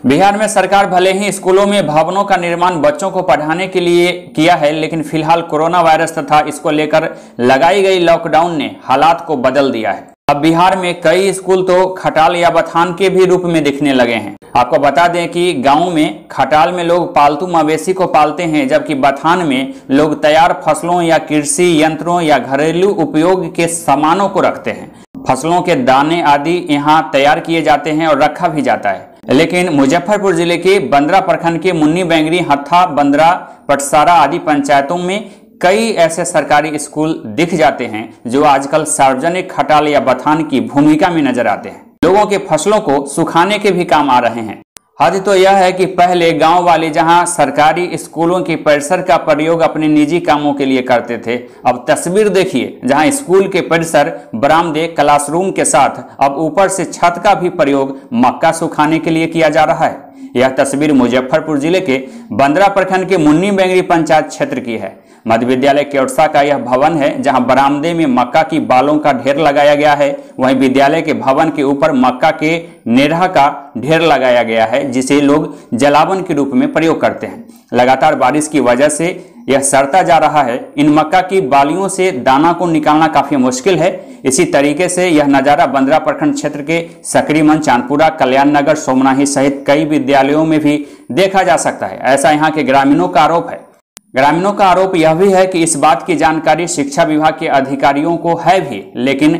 बिहार में सरकार भले ही स्कूलों में भवनों का निर्माण बच्चों को पढ़ाने के लिए किया है, लेकिन फिलहाल कोरोना वायरस तथा इसको लेकर लगाई गई लॉकडाउन ने हालात को बदल दिया है। अब बिहार में कई स्कूल तो खटाल या बथान के भी रूप में दिखने लगे हैं। आपको बता दें कि गांव में खटाल में लोग पालतू मवेशी को पालते हैं, जबकि बथान में लोग तैयार फसलों या कृषि यंत्रों या घरेलू उपयोग के सामानों को रखते हैं। फसलों के दाने आदि यहाँ तैयार किए जाते हैं और रखा भी जाता है। लेकिन मुजफ्फरपुर जिले के बंदरा प्रखंड के मुन्नी बेंगरी, हत्था, बंदरा, पटसारा आदि पंचायतों में कई ऐसे सरकारी स्कूल दिख जाते हैं जो आजकल सार्वजनिक खटाल या बथान की भूमिका में नजर आते हैं। लोगों के फसलों को सुखाने के भी काम आ रहे हैं। हद तो यह है कि पहले गांव वाले जहां सरकारी स्कूलों के परिसर का प्रयोग अपने निजी कामों के लिए करते थे, अब तस्वीर देखिए जहां स्कूल के परिसर, बरामदे, क्लासरूम के साथ अब ऊपर से छत का भी प्रयोग मक्का सुखाने के लिए किया जा रहा है। यह तस्वीर मुजफ्फरपुर जिले के बंदरा प्रखंड के मुन्नी बेंगरी पंचायत क्षेत्र की है। मध्य विद्यालय केवटसा का यह भवन है जहां बरामदे में मक्का की बालों का ढेर लगाया गया है। वहीं विद्यालय के भवन के ऊपर मक्का के नेरहा का ढेर लगाया गया है, जिसे लोग जलावन के रूप में प्रयोग करते हैं। लगातार बारिश की वजह से यह सड़ता जा रहा है। इन मक्का की बालियों से दाना को निकालना काफी मुश्किल है। इसी तरीके से यह नज़ारा बंदरा प्रखंड क्षेत्र के सकरीमन, चांदपुरा, कल्याण नगर, सोमनाही सहित कई विद्यालयों में भी देखा जा सकता है। ऐसा यहाँ के ग्रामीणों का आरोप है। ग्रामीणों का आरोप यह भी है कि इस बात की जानकारी शिक्षा विभाग के अधिकारियों को है भी, लेकिन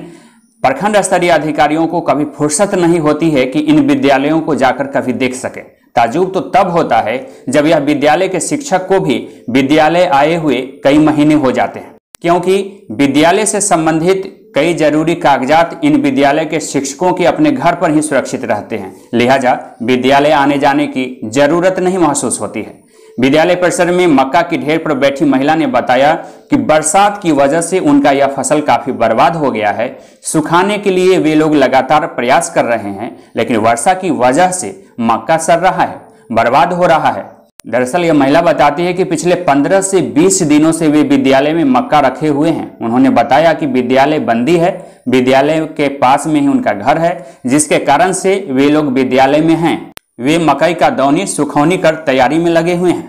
प्रखंड स्तरीय अधिकारियों को कभी फुर्सत नहीं होती है कि इन विद्यालयों को जाकर कभी देख सके। ताज्जुब तो तब होता है जब यह विद्यालय के शिक्षक को भी विद्यालय आए हुए कई महीने हो जाते हैं, क्योंकि विद्यालय से संबंधित कई जरूरी कागजात इन विद्यालय के शिक्षकों के अपने घर पर ही सुरक्षित रहते हैं। लिहाजा विद्यालय आने जाने की जरूरत नहीं महसूस होती है। विद्यालय परिसर में मक्का की ढेर पर बैठी महिला ने बताया कि बरसात की वजह से उनका यह फसल काफी बर्बाद हो गया है। सुखाने के लिए वे लोग लगातार प्रयास कर रहे हैं, लेकिन वर्षा की वजह से मक्का सड़ रहा है, बर्बाद हो रहा है। दरअसल यह महिला बताती है कि पिछले 15 से 20 दिनों से वे विद्यालय में मक्का रखे हुए हैं। उन्होंने बताया कि विद्यालय बंदी है, विद्यालय के पास में ही उनका घर है, जिसके कारण से वे लोग विद्यालय में हैं। वे मकई का दौनी सुखौनी कर तैयारी में लगे हुए हैं।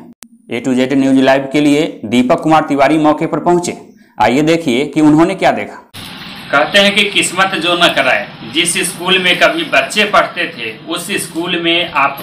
A to Z news live के लिए दीपक कुमार तिवारी मौके पर पहुंचे। आइए देखिए कि उन्होंने क्या देखा। कहते हैं कि किस्मत जो न कराए, जिस स्कूल में कभी बच्चे पढ़ते थे उस स्कूल में आप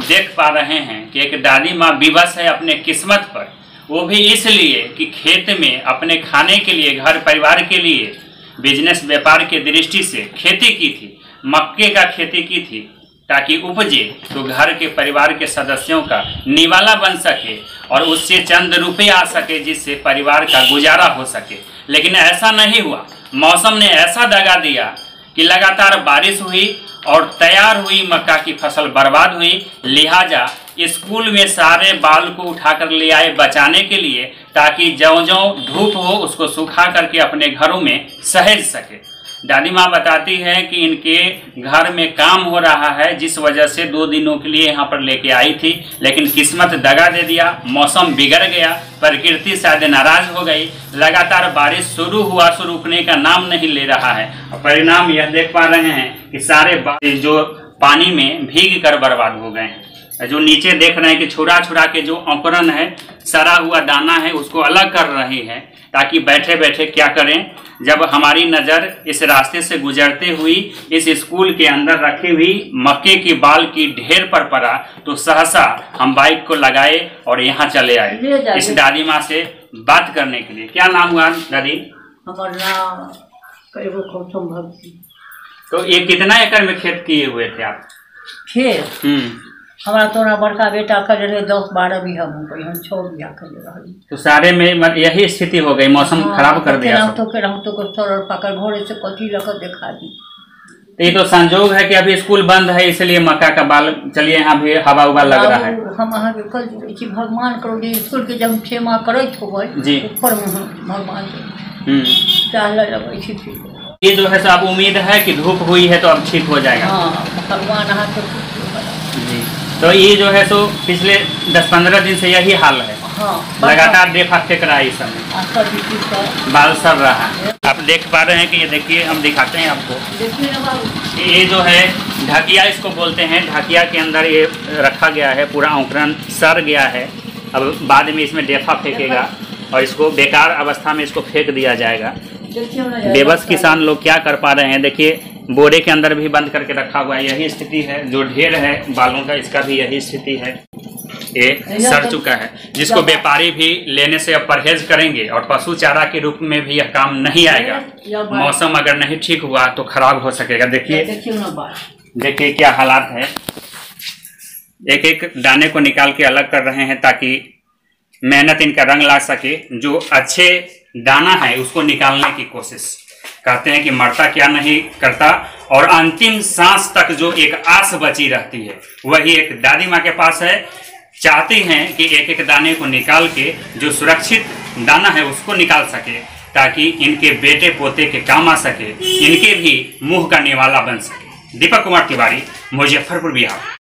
देख पा रहे हैं कि एक दादी माँ विवश है अपने किस्मत पर। वो भी इसलिए कि खेत में अपने खाने के लिए, घर परिवार के लिए, बिजनेस व्यापार के दृष्टि से खेती की थी, मक्के का खेती की थी, ताकि उपजे तो घर के परिवार के सदस्यों का निवाला बन सके और उससे चंद रुपये आ सके, जिससे परिवार का गुजारा हो सके। लेकिन ऐसा नहीं हुआ। मौसम ने ऐसा दगा दिया कि लगातार बारिश हुई और तैयार हुई मक्का की फसल बर्बाद हुई। लिहाजा स्कूल में सारे बाल को उठाकर ले आए बचाने के लिए, ताकि ज्यों-ज्यों धूप हो उसको सुखा करके अपने घरों में सहेज सके। दादी माँ बताती है कि इनके घर में काम हो रहा है, जिस वजह से 2 दिनों के लिए यहाँ पर लेके आई थी, लेकिन किस्मत दगा दे दिया। मौसम बिगड़ गया, प्रकृति शायद नाराज हो गई। लगातार बारिश शुरू हुआ, सो रुकने का नाम नहीं ले रहा है। परिणाम यह देख पा रहे हैं कि सारे जो पानी में भीग कर बर्बाद हो गए हैं। जो नीचे देख रहे हैं कि छुरा छुरा के जो अंकुरन है, सड़ा हुआ दाना है, उसको अलग कर रही है, ताकि बैठे बैठे क्या करें। जब हमारी नज़र इस रास्ते से गुजरते हुई इस स्कूल के अंदर रखी हुई मक्के की बाल की ढेर पर पड़ा, तो सहसा हम बाइक को लगाए और यहाँ चले आए इस दादी माँ से बात करने के लिए। क्या नाम हुआ दादी? हमारा नाम गौतम भक्ति। तो ये कितना एकड़ में खेत किए हुए थे आप? खेत हमारा तो ना बड़का बेटा कर रहे 10-12 बीघा हम 6 बीघा कर रही। तो सारे में यही स्थिति हो गई, मौसम खराब कर दिया। पकड़ घोड़े से कथी लकर दिखा दी। ये तो संजोग है कि अभी स्कूल बंद है, इसलिए मक्का का बाल। चलिए यहाँ भी हवा उवा लग रहा है। हम अहाँ के कल भगवान करो जे स्कूल के जब क्षमा करत होबै जी, ऊपर भगवान चाहले लगै छी। ये जो है सब उम्मीद है कि धूप हुई है तो अब ठीक हो जाएगा। हाँ, भगवान अहाँ तो जी। तो ये जो है सो पिछले 10-15 दिन से यही हाल है। हाँ लगातार देखा फेंक रहा है इस समय, बाल सड़ रहा है। आप देख पा रहे हैं कि ये देखिए, हम दिखाते हैं आपको। देखिए ना बाबू, ये जो है ढकिया इसको बोलते हैं, ढकिया के अंदर ये रखा गया है, पूरा अंकुरन सड़ गया है। अब बाद में इसमें डेफा फेंकेगा और इसको बेकार अवस्था में इसको फेंक दिया जाएगा। बेबस किसान लोग क्या कर पा रहे हैं, देखिए बोरे के अंदर भी बंद करके रखा हुआ है, यही स्थिति है। जो ढेर है बालों का, इसका भी यही स्थिति है, ये सड़ चुका है, जिसको व्यापारी भी लेने से अब परहेज करेंगे और पशु चारा के रूप में भी यह काम नहीं आएगा। मौसम अगर नहीं ठीक हुआ तो खराब हो सकेगा। देखिए क्या हालात है। एक एक दाने को निकाल के अलग कर रहे हैं ताकि मेहनत इनका रंग ला सके। जो अच्छे दाना है उसको निकालने की कोशिश कहते हैं कि मरता क्या नहीं करता, और अंतिम सांस तक जो एक आस बची रहती है वही एक दादी माँ के पास है। चाहती हैं कि एक एक दाने को निकाल के जो सुरक्षित दाना है उसको निकाल सके, ताकि इनके बेटे पोते के काम आ सके, इनके भी मुंह का निवाला बन सके। दीपक कुमार तिवारी, मुजफ्फरपुर, बिहार।